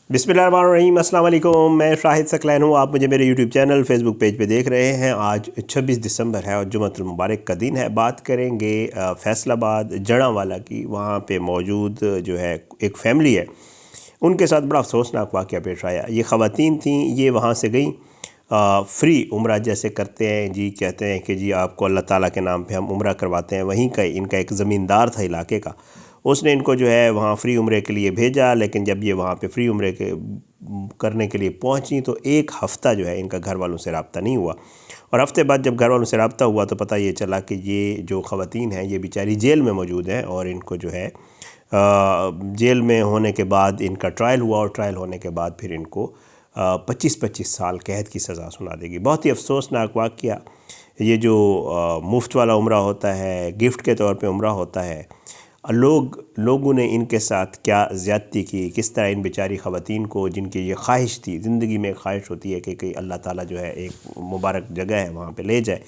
बिस्मिल्लाहिर्रहमानिर्रहीम, अस्सलाम वालेकुम। मैं शाहिद सकलैन हूँ। आप मुझे मेरे यूट्यूब चैनल फेसबुक पेज पे देख रहे हैं। आज 26 दिसंबर है और जुम्मतुल मुबारक का दिन है। बात करेंगे फैसलाबाद जड़ांवाला की। वहाँ पे मौजूद जो है एक फ़ैमिली है, उनके साथ बड़ा अफसोसनाक वाक़या पेश आया। ये ख़वातीन थीं, ये वहाँ से गई फ्री उम्रा जैसे करते हैं जी, कहते हैं कि जी आपको अल्लाह ताला के नाम पे हम उम्रा करवाते हैं। वहीं का इनका एक ज़मींदार था इलाके का, उसने इनको जो है वहाँ फ्री उम्रे के लिए भेजा। लेकिन जब ये वहाँ पे फ्री उम्रे के करने के लिए पहुँची तो एक हफ़्ता जो है इनका घर वालों से रब्ता नहीं हुआ। और हफ़्ते बाद जब घर वालों से रब्ता हुआ तो पता ये चला कि ये जो ख़वातीन हैं ये बेचारी जेल में मौजूद हैं। और इनको जो है जेल में होने के बाद इनका ट्रायल हुआ और ट्रायल होने के बाद फिर इनको 25-25 साल कैद की सज़ा सुना देगी। बहुत ही अफसोसनाक वाक़या। ये जो मुफ्त वाला उम्रा होता है, गिफ्ट के तौर पे उम्रा होता है, लोगों ने इनके साथ क्या ज़्यादती की, किस तरह इन बेचारी ख़वातीन को, जिनकी ये ख्वाहिश थी, ज़िंदगी में ख्वाहिश होती है कि कहीं अल्लाह ताला जो है एक मुबारक जगह है वहाँ पे ले जाए,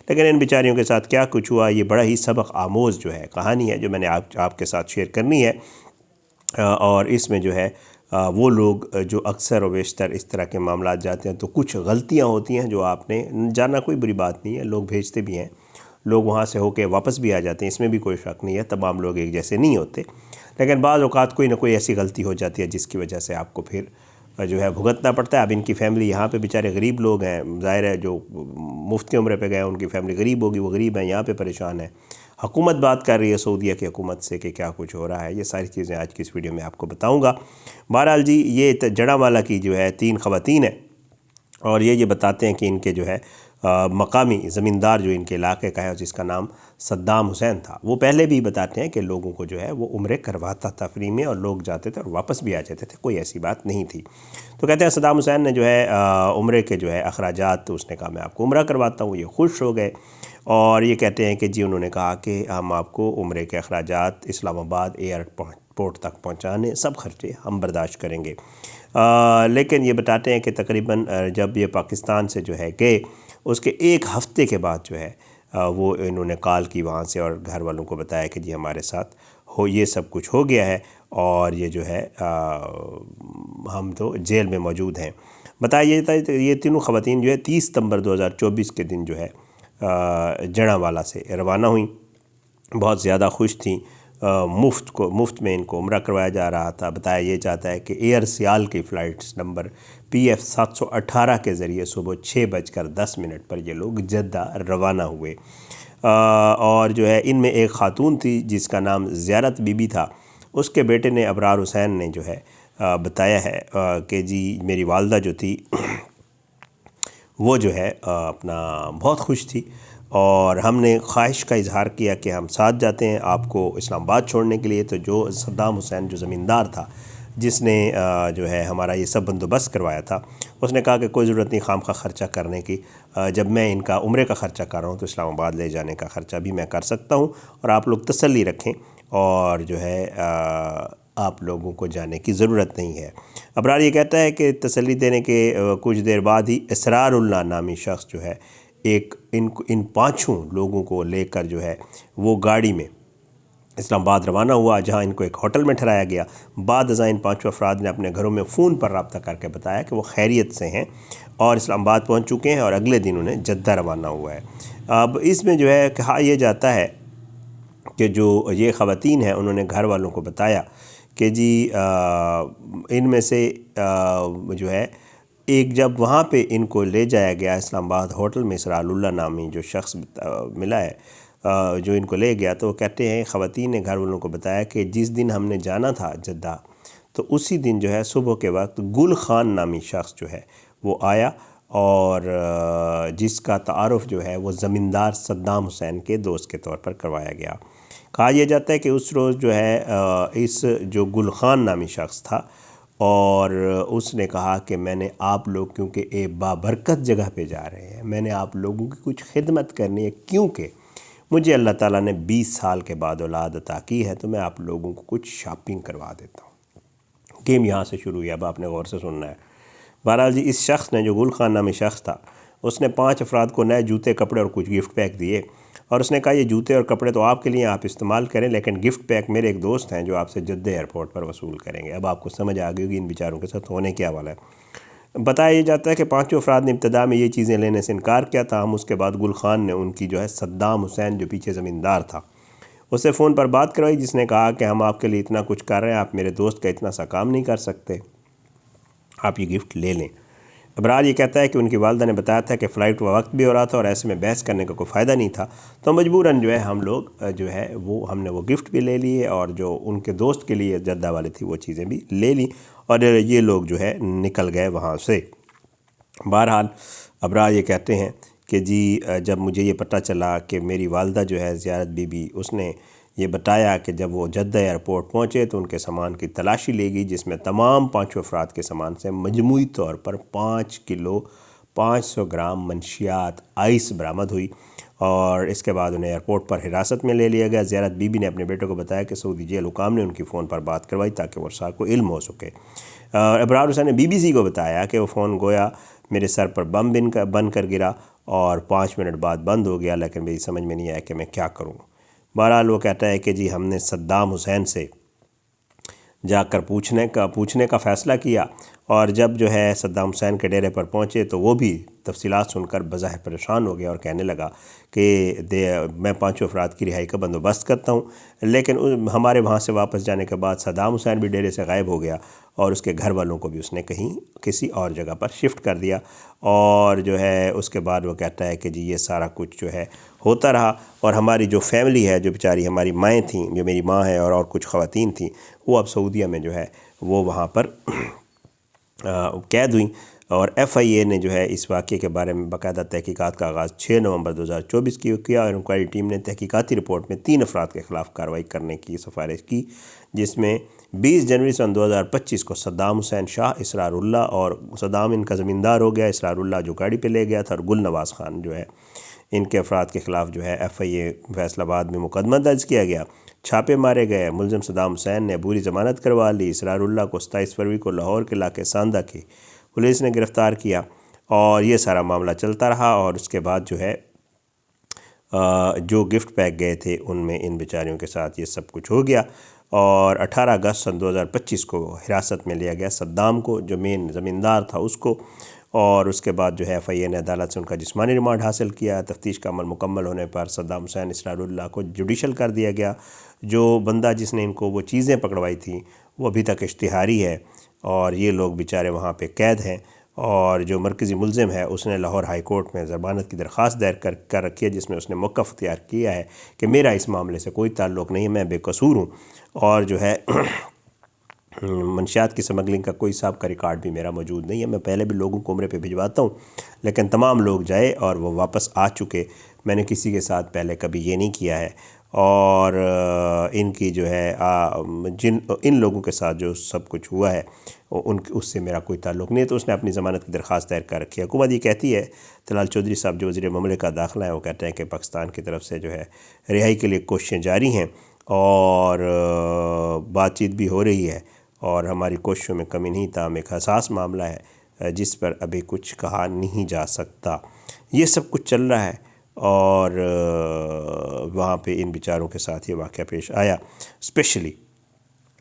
लेकिन इन बेचारियों के साथ क्या कुछ हुआ, ये बड़ा ही सबक आमोज़ जो है कहानी है जो मैंने आपके साथ शेयर करनी है। और इसमें जो है वो लोग जो अक्सर और बेशतर इस तरह के मामलात जाते हैं तो कुछ गलतियाँ होती हैं जो आपने जाना, कोई बुरी बात नहीं है, लोग भेजते भी हैं, लोग वहाँ से होके वापस भी आ जाते हैं, इसमें भी कोई शक नहीं है। तमाम लोग एक जैसे नहीं होते, लेकिन बाज़ औक़ात कोई ना कोई ऐसी गलती हो जाती है जिसकी वजह से आपको फिर जो है भुगतना पड़ता है। अब इनकी फ़ैमिली यहाँ पे बेचारे गरीब लोग हैं, ज़ाहिर है जो मुफ्त के उम्रे पे गए उनकी फ़ैमिली गरीब होगी, वो गरीब हैं, यहाँ पे परेशान है। हुकूमत बात कर रही है सऊदीया की हुकूमत से कि क्या कुछ हो रहा है। ये सारी चीज़ें आज की इस वीडियो में आपको बताऊँगा। बहरहाल जी, ये जड़ांवाला की जो है 3 ख़वातीन हैं और ये बताते हैं कि इनके जो है मकामी ज़मींदार जो इनके इलाके का है जिसका नाम सद्दाम हुसैन था, वो पहले भी बताते हैं कि लोगों को जो है वो उम्रे करवाता था फ्री में और लोग जाते थे और वापस भी आ जाते थे, कोई ऐसी बात नहीं थी। तो कहते हैं सद्दाम हुसैन ने जो है उम्रे के जो है अखराजात, तो उसने कहा मैं आपको उम्रा करवाता हूँ। ये खुश हो गए और ये कहते हैं कि जी उन्होंने कहा कि हम आपको उम्रे के अखराजात इस्लामाबाद एयरपोर्ट तक पहुँचाने सब खर्चे हम बर्दाश्त करेंगे। लेकिन ये बताते हैं कि तकरीबन जब ये पाकिस्तान से जो है गए उसके एक हफ़्ते के बाद जो है वो इन्होंने कॉल की वहाँ से और घर वालों को बताया कि जी हमारे साथ ये सब कुछ हो गया है और ये जो है हम तो जेल में मौजूद हैं। बताया ये तीनों ख़वातीन जो है 30 सितंबर 2024 के दिन जो है जड़ांवाला से रवाना हुई। बहुत ज़्यादा खुश थी। मुफ्त में इनको उम्रा करवाया जा रहा था। बताया ये जाता है कि एयर सियाल की फ़्लाइट्स नंबर PF 718 के ज़रिए सुबह 6:10 पर ये लोग जद्दा रवाना हुए। और जो है इनमें एक ख़ातून थी जिसका नाम ज़ियारत बीबी था। उसके बेटे ने अबरार हुसैन ने जो है बताया है कि जी मेरी वालदा जो थी वो जो है अपना बहुत खुश थी और हमने ख्वाहिश का इजहार किया कि हम साथ जाते हैं आपको इस्लामाबाद छोड़ने के लिए। तो जो सद्दाम हुसैन जो ज़मींदार था जिसने जो है हमारा ये सब बंदोबस्त करवाया था, उसने कहा कि कोई ज़रूरत नहीं खामखा ख़र्चा करने की, जब मैं इनका उम्रे का ख़र्चा कर रहा हूँ तो इस्लामाबाद ले जाने का ख़र्चा भी मैं कर सकता हूँ और आप लोग तसल्ली रखें और जो है आप लोगों को जाने की ज़रूरत नहीं है। अबरार ये कहता है कि तसल्ली देने के कुछ देर बाद ही इसरारुल्लाह नामी शख्स जो है इन पाँचों लोगों को लेकर जो है वो गाड़ी में इस्लामाबाद रवाना हुआ, जहां इनको एक होटल में ठहराया गया। बाद अज़ां इन पाँचों अफराद ने अपने घरों में फ़ोन पर रब्ता करके बताया कि वो खैरियत से हैं और इस्लामाबाद पहुंच चुके हैं और अगले दिन उन्हें जद्दा रवाना हुआ है। अब इसमें जो है कहा यह जाता है कि जो ये ख़वातीन हैं उन्होंने घर वालों को बताया कि जी इनमें से जो है एक जब वहाँ पे इनको ले जाया गया इस्लामाबाद होटल में, इसरारुल्लाह नामी जो शख्स मिला है जो इनको ले गया, तो कहते हैं ख़वातीन ने घर वालों को बताया कि जिस दिन हमने जाना था जद्दा तो उसी दिन जो है सुबह के वक्त गुल खान नामी शख्स जो है वो आया और जिसका तारुफ़ जो है वो ज़मींदार सद्दाम हुसैन के दोस्त के तौर पर करवाया गया। कहा यह जाता है कि उस रोज़ जो है इस जो गुल खान नामी शख्स था और उसने कहा कि मैंने आप लोग क्योंकि एक बाबरकत जगह पे जा रहे हैं, मैंने आप लोगों की कुछ खिदमत करनी है, क्योंकि मुझे अल्लाह ताला ने 20 साल के बाद औलाद अता की है, तो मैं आप लोगों को कुछ शॉपिंग करवा देता हूँ। गेम यहाँ से शुरू हुई, अब आपने गौर से सुनना है। बहरहाल जी इस शख्स ने जो गुल खान नामी शख्स था उसने 5 अफराद को नए जूते, कपड़े और कुछ गिफ्ट पैक दिए और उसने कहा ये जूते और कपड़े तो आपके लिए आप इस्तेमाल करें, लेकिन गिफ्ट पैक मेरे एक दोस्त हैं जो आपसे जद्दे एयरपोर्ट पर वसूल करेंगे। अब आपको समझ आ गई होगी इन बेचारों के साथ होने क्या वाला है। बताया जाता है कि पाँचों अफराद ने इब्तदा में ये चीज़ें लेने से इनकार किया था। हम उसके बाद गुल खान ने उनकी जो है सद्दाम हुसैन जो पीछे ज़मींदार था उससे फ़ोन पर बात करवाई, जिसने कहा कि हम आपके लिए इतना कुछ कर रहे हैं, आप मेरे दोस्त का इतना सा काम नहीं कर सकते, आप ये गिफ्ट ले लें। अबरार ये कहता है कि उनकी वालदा ने बताया था कि फ़्लाइट का वक्त भी हो रहा था और ऐसे में बहस करने का कोई फ़ायदा नहीं था, तो मजबूरन जो है हम लोग जो है वो हमने वो गिफ्ट भी ले लिए और जो उनके दोस्त के लिए जद्दा वाली थी वो चीज़ें भी ले ली और ये लोग जो है निकल गए वहाँ से। बहरहाल अबरार ये कहते हैं कि जी जब मुझे ये पता चला कि मेरी वालदा जो है ज़ियारत बीबी, उसने ये बताया कि जब वो जद्दा एयरपोर्ट पहुँचे तो उनके सामान की तलाशी ली गई, जिसमें तमाम पाँचों अफराद के सामान से मजमूई तौर पर 5 किलो 500 ग्राम मनशियात आइस बरामद हुई और इसके बाद उन्हें एयरपोर्ट पर हिरासत में ले लिया गया। ज़ियारत बीबी ने अपने बेटे को बताया कि सऊदी जेल हुकाम ने उनकी फ़ोन पर बात करवाई ताकि वर्षा को इल्म हो सके। अबरार हुसैन ने BBC को बताया कि वो फ़ोन गोया मेरे सर पर बम बन कर गिरा और 5 मिनट बाद बंद हो गया, लेकिन मेरी समझ में नहीं आया कि मैं क्या करूँ। बहरहाल वो कहता है कि जी हमने सद्दाम हुसैन से जाकर पूछने का फ़ैसला किया और जब जो है सद्दाम हुसैन के डेरे पर पहुँचे तो वो भी तफसीलात सुनकर बज़ाहिर परेशान हो गया और कहने लगा कि मैं पाँचों अफराद की रिहाई का बंदोबस्त करता हूँ, लेकिन हमारे वहाँ से वापस जाने के बाद सद्दाम हुसैन भी डेरे से गायब हो गया और उसके घर वालों को भी उसने कहीं किसी और जगह पर शिफ्ट कर दिया। और जो है उसके बाद वो कहता है कि जी ये सारा कुछ जो है होता रहा और हमारी जो फैमिली है, जो बेचारी हमारी माएँ थीं, जो मेरी माँ है और कुछ ख़वातीन थीं, वो अब सऊदीया में जो है वो वहाँ पर कैद हुई और FIA ने जो है इस वाक़े के बारे में बाकायदा तहकीकात का आगाज़ 6 नवंबर 2024 की किया और इंक्वायरी टीम ने तहकीकाती रिपोर्ट में 3 अफराद के ख़िलाफ़ कार्रवाई करने की सिफारिश की, जिसमें 20 जनवरी सन 2025 को सद्दाम हुसैन शाह, इसरारुल्लाह और सद्दाम इनका ज़मींदार हो गया, इसरारुल्लाह जो गाड़ी पर ले गया था, और गुल नवाज़ खान जो है इनके अफराद के ख़िलाफ़ जो है FIA फैसलाबाद में मुकदमा दर्ज किया गया। छापे मारे गए। मुलज़िम सद्दाम हुसैन ने अबूरी ज़मानत करवा ली। इसरारुल्लाह को 27 फरवरी को लाहौर के इलाके सांदा की पुलिस ने गिरफ़्तार किया और ये सारा मामला चलता रहा और उसके बाद जो है जो गिफ्ट पैक गए थे उनमें इन बेचारियों के साथ ये सब कुछ हो गया और 18 अगस्त सन 2025 को हिरासत में लिया गया सद्दाम को, जो मेन ज़मींदार था उसको, और उसके बाद जो है FIA ने अदालत से उनका जिस्मानी रिमांड हासिल किया। तफ्तीश का अमल मुकम्मल होने पर सद्दाम हुसैन इसरारुल्लाह को जुडिशल कर दिया गया। जो बंदा जिसने इनको वो चीज़ें पकड़वाई थी वो अभी तक इश्तिहारी है और ये लोग बेचारे वहाँ पे कैद हैं। और जो मरकज़ी मुलज़िम है उसने लाहौर हाई कोर्ट में ज़मानत की दरख्वास्त दायर कर रखी है, जिसमें उसने मौक़िफ़ इख्तियार किया है कि मेरा इस मामले से कोई ताल्लुक़ नहीं है, मैं बेकसूर हूँ और जो है मंशियात की स्मगलिंग का कोई हिसाब का रिकॉर्ड भी मेरा मौजूद नहीं है। मैं पहले भी लोगों को उम्रे पे भिजवाता हूँ, लेकिन तमाम लोग जाए और वो वापस आ चुके। मैंने किसी के साथ पहले कभी ये नहीं किया है और इनकी जो है इन लोगों के साथ जो सब कुछ हुआ है उससे मेरा कोई ताल्लुक़ नहीं है। तो उसने अपनी ज़मानत की दरख्वास्त दायर कर रखी है। हुकूमत ये कहती है, तलाल चौधरी साहब जो वज़ीर ममलिकत दाखिला है वो कहते हैं कि पाकिस्तान की तरफ से जो है रिहाई के लिए कोशिशें जारी हैं और बातचीत भी हो रही है और हमारी कोशिशों में कमी नहीं, ताहम एक हसास मामला है जिस पर अभी कुछ कहा नहीं जा सकता। ये सब कुछ चल रहा है और वहाँ पे इन बेचारों के साथ ये वाक़या पेश आया, स्पेशली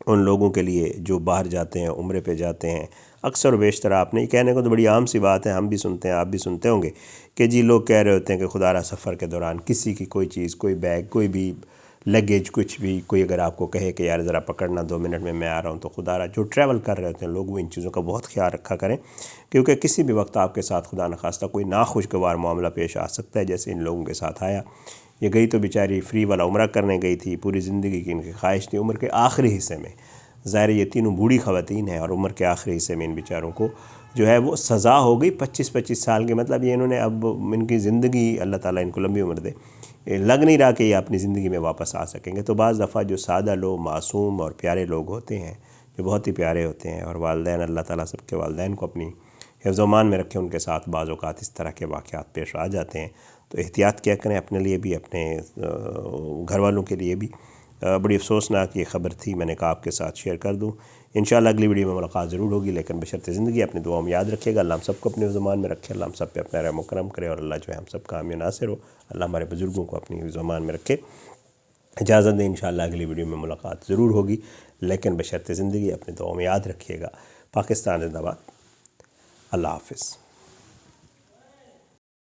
उन लोगों के लिए जो बाहर जाते हैं, उम्रे पे जाते हैं। अक्सर व बेशतर आपने ये कहने को तो बड़ी आम सी बात है, हम भी सुनते हैं, आप भी सुनते होंगे कि जी लोग कह रहे होते हैं कि खुदारा सफ़र के दौरान किसी की कोई चीज़, कोई बैग, कोई भी लगेज, कुछ भी, कोई अगर आपको कहे कि यार ज़रा पकड़ना 2 मिनट में मैं आ रहा हूँ, तो खुदारा जो ट्रैवल कर रहे होते हैं लोग वो इन चीज़ों का बहुत ख्याल रखा करें, क्योंकि किसी भी वक्त आपके साथ खुदा न खास्ता कोई नाखुशगवार मामला पेश आ सकता है, जैसे इन लोगों के साथ आया। ये गई तो बेचारी फ्री वाला उम्रा करने गई थी, पूरी ज़िंदगी की इनकी ख्वाहिश थी, उम्र के आखिरी हिस्से में, ज़ाहिर ये तीनों बूढ़ी ख़वातीन हैं और उम्र के आखिरी हिस्से में इन बेचारों को जो है वो सज़ा हो गई 25-25 साल के। मतलब ये इन्होंने अब इनकी ज़िंदगी, अल्लाह ताला इनको लंबी उम्र दे, लग नहीं रहा कि ये अपनी ज़िंदगी में वापस आ सकेंगे। तो बाज़ दफ़ा जो सादा लोग, मासूम और प्यारे लोग होते हैं, जो बहुत ही प्यारे होते हैं, और वालिदैन, अल्लाह ताला सबके वालिदैन को अपनी हिफ्ज़-ओ-मान में रखें, उनके साथ बाज़ औक़ात इस तरह के वाक़यात पेश आ जाते हैं। तो एहतियात क्या करें, अपने लिए भी, अपने घर वालों के लिए भी। बड़ी अफसोसनाक ये ख़बर थी, मैंने कहा आपके साथ शेयर कर दूँ। इंशाल्लाह अगली वीडियो में मुलाकात ज़रूर होगी, लेकिन बशर्ते ज़िंदगी अपनी दुआ में याद रखिएगा। अल्लाह हम सबको अपने ज़मान में रखे, अल्लाह हम सब पे अपना रहम करम करे और अल्लाह जो है हम सब का हामी नासिर हो। अल्लाह हमारे बुज़ुर्गों को अपनी ज़मान में रखे। इजाज़त दें, इंशाल्लाह अगली वीडियो में मुलाकात ज़रूर होगी, लेकिन बशर्ते ज़िंदगी अपनी दुआ में याद रखिएगा। पाकिस्तान ज़िंदाबाद। अल्लाह हाफ़िज़।